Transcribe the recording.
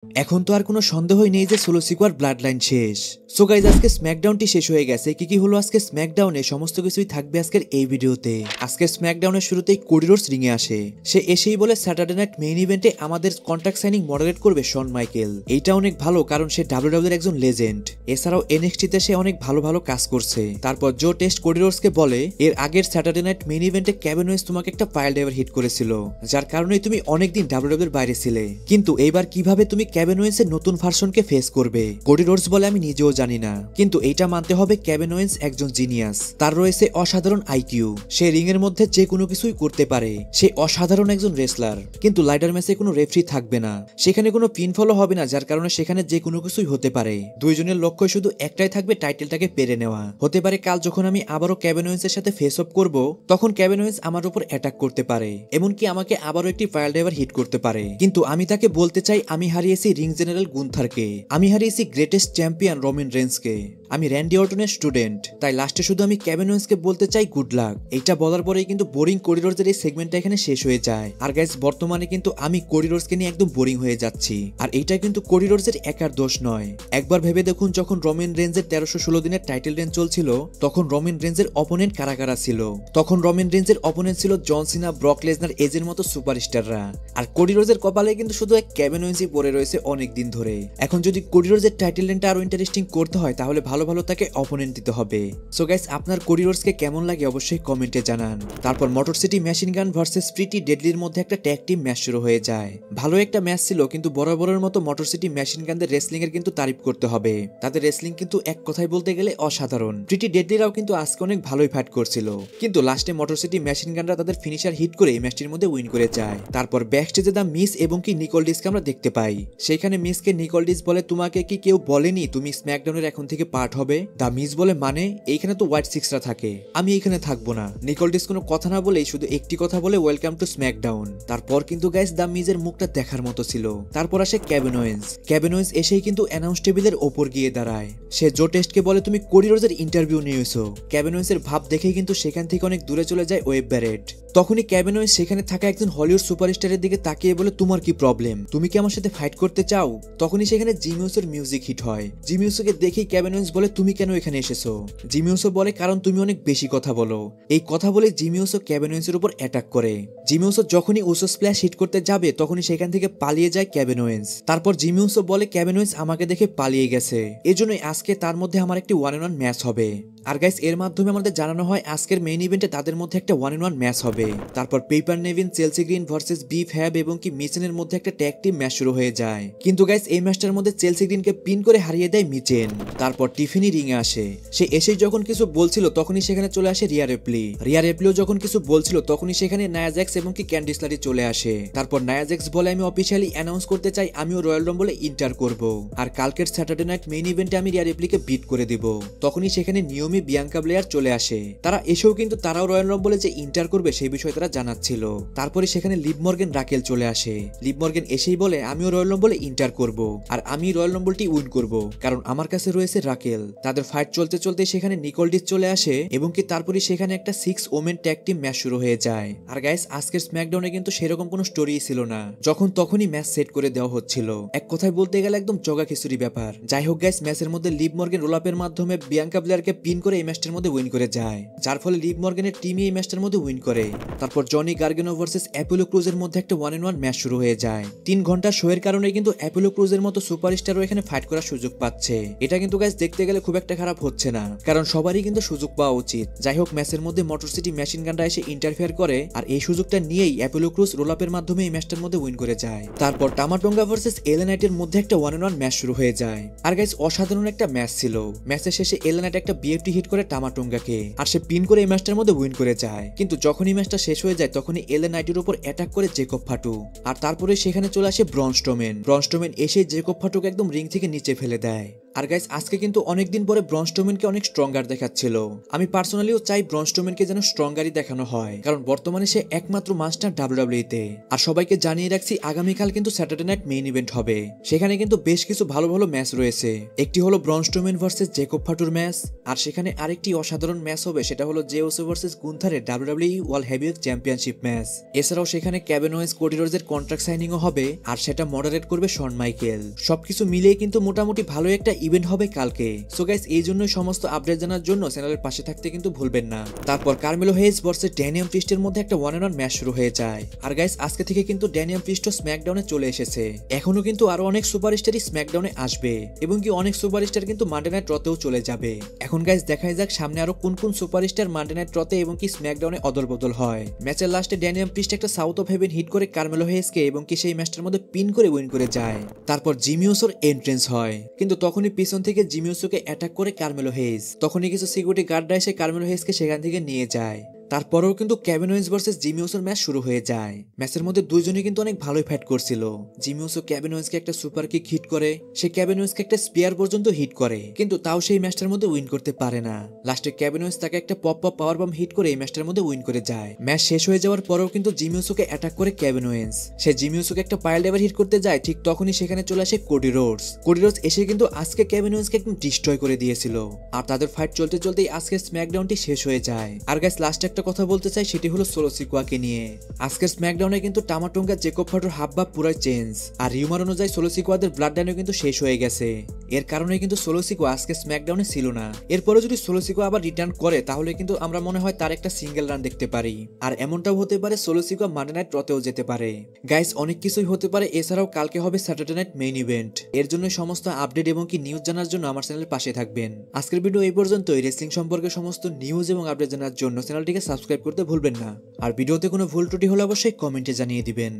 এখন তো আর কোনো সন্দেহই নেই যে সোলো সিকোয়ার ব্লাড লাইন শেষ। সো গাইজ, আজকে স্ম্যাকডাউনটি শেষ হয়ে গেছে। কি হলো আজকে স্ম্যাকডাউনে সমস্ত কিছুই থাকবে আজকের এই ভিডিওতে। আজকে স্ম্যাকডাউনের শুরুতেই কোডি রোডস রিংয়ে আসে। সে এসেই বলে স্যাটারডে নাইট মেইন ইভেন্টে আমাদের কন্ট্রাক্ট সাইনিং মডারেট করবে শন মাইকেল। এইটা অনেক ভালো, কারণ সে ডাব্লিউডাব্লিউর একজন লেজেন্ড। এছাড়াও এনএক্সটিতে সে অনেক ভালো ভালো কাজ করছে। তারপর জো টেস্ট কোডি রোডসকে বলে, এর আগের স্যাটারডে নাইট মেইন ইভেন্টে কেভিন ওয়েন্স তোমাকে একটা পাইল ড্রাইভার হিট করেছিল, যার কারণে তুমি অনেকদিন ডাব্লিউডাব্লিউর বাইরে ছিলে। কিন্তু এইবার কিভাবে তুমি কেভিন ওয়েন্সের নতুন ভার্সনকে ফেস করবে? কোডি রোডস বলে, আমি নিজেও জানি না, কিন্তু এইটা মানতে হবে কেভিন ওয়েন্স একজন জিনিয়াস। তার রয়েছে অসাধারণ আইকিউ। সে রিং এর মধ্যে যে কোনো কিছুই করতে পারে। সে অসাধারণ একজন রেসলার। কিন্তু লাইডার ম্যাচে কোনো রেফারি থাকবে না, সেখানে কোনো পিনফলও হবে না, যার কারণে সেখানে যে কোনো কিছুই হতে পারে। দুইজনের লক্ষ্য শুধু একটাই থাকবে, টাইটেলটাকে পেরে নেওয়া। হতে পারে কাল যখন আমি আবারও কেভিন ওয়েন্সের সাথে ফেস অফ করব, তখন কেভিন ওয়েন্স আমার উপর অ্যাটাক করতে পারে, এমনকি আমাকে আবারও একটি ফায়ার ড্রাইভার হিট করতে পারে। কিন্তু আমি তাকে বলতে চাই, আমি হারিয়েছি রিং জেনারেল গুন্থারকে, আমি হারিয়েছি গ্রেটেস্ট চ্যাম্পিয়ন রোমান রেন্সকে, আমি র্যান্ডি অর্টনের স্টুডেন্ট। তাই লাস্টে শুধু আমি কেভিন ওয়েন্সকে বলতে চাই গুড লাক। এইটা বলার পরেই কিন্তু বোরিং কোডি রোডসের এই সেগমেন্টটা এখানে শেষ হয়ে যায়। আর গাইস, বর্তমানে কিন্তু আমি কোডি রোডসকে নিয়ে একদম বোরিং হয়ে যাচ্ছি। আর এইটা কিন্তু কোডি রোডসের একার দোষ নয়। একবার ভেবে দেখুন, যখন রোমান রেন্সের 1316 দিনের টাইটেল রেঞ্জ চলছিল, তখন রোমান রেন্সের অপোনেন্ট কারা কারা ছিল? তখন রোমান রেন্সের অপোনেন্ট ছিল জন সিনা, ব্রক লেসনার, এজের মতো সুপারস্টাররা। আর কোডি রোডসের কপালে কিন্তু শুধু এক কেভিন ওয়েন্সই পড়ে রয়েছে অনেক দিন ধরে। এখন যদি কোডি রোডসের টাইটেল রেঞ্জটা আরো ইন্টারেস্টিং করতে হয়, তাহলে ভালো ভালো তাকে অপোনেন্ট দিতে হবে। সো গাইস, আপনার কোডি রোডসকে কেমন লাগে অবশ্যই কমেন্টে জানান। তারপর Motor City Machine Gun versus pretty ডেডলির মধ্যে একটা ট্যাগ টিম ম্যাচ শুরু হয়ে যায়। ভালো একটা ম্যাচ ছিল, কিন্তু বরাবরের মতো মোটর সিটি মেশিন গানদের রেসলিং এর কিন্তু তারিফ করতে হবে। তাদের রেসলিং কিন্তু এক কথায় বলতে গেলে অসাধারণ। প্রিটি ডেডলিরাও কিন্তু আজকে অনেক ভালোই ফাইট করছিল, কিন্তু লাস্টে মোটর সিটি মেশিন গানরা তাদের ফিনিশার হিট করে এই ম্যাচটির মধ্যে উইন করে যায়। তারপর ব্যাকস্টেজে দা মিস এবং কি নিকোল ডিসকে আমরা দেখতে পাই। সেখানে মিসকে নিকোল ডিস বলে, তোমাকে কি কেউ বলেনি তুমি স্ম্যাকডাউনের এখন থেকে পার্ট হবে? দা মিস বলে, মানে এইখানে তো হোয়াইট সিক্সরা থাকে, আমি এইখানে থাকবো না। নিকোল ডিস কোনো কথা না বলেই শুধু একটি কথা বলে, ওয়েলকাম টু স্ম্যাকডাউন। তারপর কিন্তু গাইস, দা মিজের মুখটা দেখার মতো ছিল। তারপর আসে কেভিন ওয়েন্স। কেভিন ওয়েন্স এসেই কিন্তু অ্যানাউন্স টেবিলের ওপর গিয়ে দাঁড়ায়। সে জো টেস্টকে বলে, তুমি কোডি রোডসের ইন্টারভিউ নিয়েছো। কেভিন ওয়েন্সের ভাব দেখেই কিন্তু সেখান থেকে অনেক দূরে চলে যায় ওয়েব ব্যারেট। তখনই কেভিন ওয়েন্স সেখানে থাকা একজন হলিউড সুপারস্টারের দিকে তাকিয়ে বলে, তোমার কি প্রবলেম? তুমি কি আমার সাথে ফাইট করতে চাও? তখনই সেখানে জিমিউসের মিউজিক হিট হয়। জিমিউসকে দেখেই কেভিন ওয়েন্স বলে, তুমি কেন এখানে এসেছো? জিমিউসো বলে, কারণ তুমি অনেক বেশি কথা বলো। এই কথা বলে জিমিউসো কেভিন ওয়েন্সের উপর অ্যাটাক করে। জিমিউসো যখনই উসো স্প্ল্যাশ হিট করতে যাবে, তখনই সেখান থেকে পালিয়ে যায় কেভিন ওয়েন্স। তারপর জিমিউসো বলে, কেভিন ওয়েন্স আমাকে দেখে পালিয়ে গেছে, এজন্যই আজকে তার মধ্যে আমার একটি 1-on-1 ম্যাচ হবে। আর গাইস, এর মাধ্যমে আমাদের জানানো হয় আজকের মেইন ইভেন্টে তাদের মধ্যে একটা 1-on-1 ম্যাচ হবে। তারপর Piper Niven, Chelsea Green versus B Fab এবং কি মিচেনের মধ্যে একটা ট্যাগ টিম ম্যাচ শুরু হয়ে যায়। কিন্তু গাইস, এই ম্যাচটার মধ্যে চেলসি গ্রিনকে পিন করে হারিয়ে দেয় মিচেন। তারপর টিফিনি রিংয়ে আসে। সে এসেই যখন কিছু বলছিল, তখনই সেখানে চলে আসে রিয়া রেপ্লি। রিয়া রেপ্লিও যখন কিছু বলছিল, তখনই সেখানে নায়া জ্যাক্স এবং কি ক্যান্ডিস লারি চলে আসে। তারপর নায়া জ্যাক্স বলে, আমি অফিসিয়ালি অ্যানাউন্স করতে চাই আমিও রয়্যাল রাম্বলে ইন্টার করব, আর কালকের স্যাটারডে নাইট মেইন ইভেন্টে আমি রিয়া রেপ্লিকে বিট করে দিব। তখনই সেখানে নিয়মি বিয়াঙ্কা ব্লেয়ার চলে আসে। তারা এসেও কিন্তু তারাও রয়্যাল রাম্বলে যে ইন্টার করবে সেই বিষয়ে তারা জানাচ্ছিল। তারপরে সেখানে লিভ মর্গান রাকেল চলে আসে। লিভ মর্গান এসেই বলে, আমিও রয়্যাল রাম্বলে ইন্টার করব, আর আমি রয়্যাল রাম্বলটি উইন করব, কারণ আমার কাছে রয়েছে রাকেল। তাদের ফাইট চলতে চলতে সেখানে নিকোল ডিস চলে আসে এবং কি তারপরে সেখানে একটা 6 ওমেন ট্যাগ টিম ম্যাচ শুরু হয়ে যায়। আর গাইস, আজকের স্ম্যাকডাউনে কিন্তু সেরকম কোনো স্টোরি ছিল না, যখন তখনই ম্যাচ সেট করে দেওয়া হচ্ছিল। এক কথায় বলতে গেলে একদম জগা খিচুড়ি ব্যাপার। যাই হোক গাইস, ম্যাচের মধ্যে লিভ মর্গান রোলাপের মাধ্যমে বিয়াঙ্কা ব্লেয়ারকে পিন করে এই ম্যাচটার মধ্যে উইন করে যায়, যার ফলে লিভ মর্গানের টিমই এই ম্যাচটার মধ্যে উইন করে। তারপর জনি গার্গানো ভার্সেস অ্যাপোলো ক্রুজের মধ্যে একটা 1-on-1 ম্যাচ শুরু হয়ে যায়। 3 ঘন্টা শো এর কারণে কিন্তু অ্যাপোলো ক্রুজের মতো সুপারস্টারও এখানে ফাইট করার সুযোগ পাচ্ছে। এটা কিন্তু গাইস দেখতে গেলে খুব একটা খারাপ হচ্ছে না, কারণ সবারই কিন্তু সুযোগ পাওয়া উচিত। যাই হোক, ম্যাচের মধ্যে মোটর সিটি মেশিন গানরা এসে ইন্টারফেয়ার করে, আর এই সুযোগটা নিয়েই অ্যাপোলো ক্রুজ রোলাপের মাধ্যমে এই ম্যাচটার মধ্যে উইন করে যায়। তারপর টামাটোঙ্গা ভার্সেস এলে নাইটের মধ্যে একটা 1-on-1 ম্যাচ শুরু হয়ে যায়। আর গাইস, অসাধারণ একটা ম্যাচ ছিল। ম্যাচের শেষে এলে নাইট একটা বিএফটি হিট করে টামাটোঙ্গাকে, আর সে পিন করে এই ম্যাচটার মধ্যে উইন করে যায়। কিন্তু যখনই ম্যাচটা শেষ হয়ে যায়, তখনই এলে নাইটের উপর অ্যাটাক করে জেকব ফাটু, আর তারপরে সেখানে চলে আসে ব্রন স্ট্রোম্যান। ব্রন স্ট্রোম্যান এসে জেকব ফাটুকে একদম রিং থেকে নিচে ফেলে দেয়। আর গাইস আজকে কিন্তু অনেকদিন পরে ব্রন স্ট্রোম্যানকে অনেক স্ট্রঙ্গার দেখাচ্ছিল। আমি পার্সোনালিও চাই ব্রন স্ট্রোম্যানকে যেন স্ট্রঙ্গারই দেখানো হয়, কারণ বর্তমানে সে একমাত্র মাস্টার ডাব্লিউডাব্লিউ তে। আর সবাইকে জানিয়ে রাখছি আগামীকাল কিন্তু স্যাটারডে নাইট মেইন ইভেন্ট হবে। সেখানে কিন্তু বেশ কিছু ভালো ভালো ম্যাচ রয়েছে। একটি হলো Braun Strowman versus Jacob Fatu match, আর সেখানে আরেকটি অসাধারণ ম্যাচ হবে, সেটা হলো জে ওসো ভার্সেস গুন্থারের WWE world heavyweight championship match. এছাড়াও সেখানে কেভিন ওয়েন্স কোডি রোডসের কন্ট্রাক্ট সাইনিংও হবে, আর সেটা মডারেট করবে শন মাইকেল। সবকিছু মিলিয়ে কিন্তু মোটামুটি ভালো একটা ইভেন্ট হবে কালকে। সো গাইস এই জন্য সমস্ত আপডেট জানার জন্য চ্যানেলের পাশে থাকতে কিন্তু ভুলবেন না। তারপর কার্মেলো হেজ ভার্সেস ড্যানিয়াম প্রিস্টের মধ্যে একটা 1-on-1 ম্যাচ শুরু হয়ে যায়। আর গাইস আজকে থেকে কিন্তু ড্যানিয়াম প্রিস্টও স্ম্যাকডাউনে চলে এসেছে। এখনো কিন্তু আরো অনেক সুপারস্টারই স্ম্যাকডাউনে আসবে, এবং কি অনেক সুপারস্টার কিন্তু মানডে নাইট রতেও চলে যাবে। এখন গাইস দেখাই যাক সামনে আরো কোন কোন সুপারস্টার মানডে নাইট রতে এবং কি স্ম্যাকডাউনে অদল বদল হয়। ম্যাচের লাস্টে ড্যানিয়াম প্রিস্ট একটা সাউথ অফ হেভেন হিট করে কার্মেলো হেজকে, এবং কি সেই ম্যাচটার মধ্যে পিন করে উইন করে যায়। তারপর জিমি উসোর এন্ট্রেন্স হয়, কিন্তু তখনই পিছন থেকে জিমি উসোকে অ্যাটাক করে কার্মেলো হেজ। তখনই কিছু সিকিউরিটি গার্ডরা এসে কার্মেলো হেজকে সেখান থেকে নিয়ে যায়। তারপরেও কিন্তু কেভিন ওয়েন্স ভার্সেস জিমি উসোর ম্যাচ শুরু হয়ে যায়। ম্যাচের মধ্যে দুইজনই কিন্তু অনেক ভালোই ফাইট করছিল। জিমি উসো কেভিন ওয়েন্সকে একটা সুপার কিক হিট করে, সে কেভিন ওয়েন্সকে একটা স্পিয়ার পর্যন্ত হিট করে, কিন্তু তাও সেই ম্যাচটার মধ্যে উইন করতে পারে না। লাস্টে কেভিন ওয়েন্স তাকে একটা পপ পাওয়ার বাম হিট করে এই ম্যাচটার মধ্যে উইন করে যায়। ম্যাচ শেষ হয়ে যাওয়ার পরেও কিন্তু জিমি উসোকে অ্যাটাক করে কেভিন ওয়েন্স। সে জিমি উসোকে একটা পাইল ড্রাইভার হিট করতে যায়, ঠিক তখনই সেখানে চলে আসে কোডি রোডস। কোডি রোডস এসে কিন্তু আজকে কেভিন ওয়েন্সকে একদম ডিস্ট্রয় করে দিয়েছিল। আর তাদের ফাইট চলতে চলতেই আজকে স্ম্যাকডাউনটি শেষ হয়ে যায়। আর গাইস লাস্টে একটা কথা বলতে চাই, সেটি হলো সোলো সিকোয়াকে নিয়ে। আজকের স্ম্যাকডাউনে কিন্তু টামাটুঙ্গা জেকব ফাটুর হাবভাব পুরাই চেঞ্জ, আর রিউমার অনুযায়ী সোলো সিকোয়াদের ব্লাড লাইনও কিন্তু শেষ হয়ে গেছে। এর কারণে কিন্তু সোলো সিকোয়া আজকে স্ম্যাকডাউনে ছিল না। এরপরে যদি সোলো সিকোয়া আবার রিটার্ন করে, তাহলে কিন্তু আমরা মনে হয় তার একটা সিঙ্গেল রান দেখতে পারি। আর এমনটাও হতে পারে সোলো সিকোয়া মানডে নাইট রতেও যেতে পারে। গাইস অনেক কিছুই হতে পারে। এছাড়াও কালকে হবে স্যাটারডে নাইট মেইন ইভেন্ট। এর জন্য সমস্ত আপডেট এবং কি নিউজ জানার জন্য আমার চ্যানেলের পাশে থাকবেন। আজকের ভিডিও এই পর্যন্তই। রেসলিং সম্পর্কে সমস্ত নিউজ এবং আপডেট জানার জন্য চ্যানেলটিকে সাবস্ক্রাইব করতে ভুলবেন না। আর ভিডিওতে কোনো ভুল ত্রুটি হলে অবশ্যই কমেন্টে জানিয়ে দিবেন।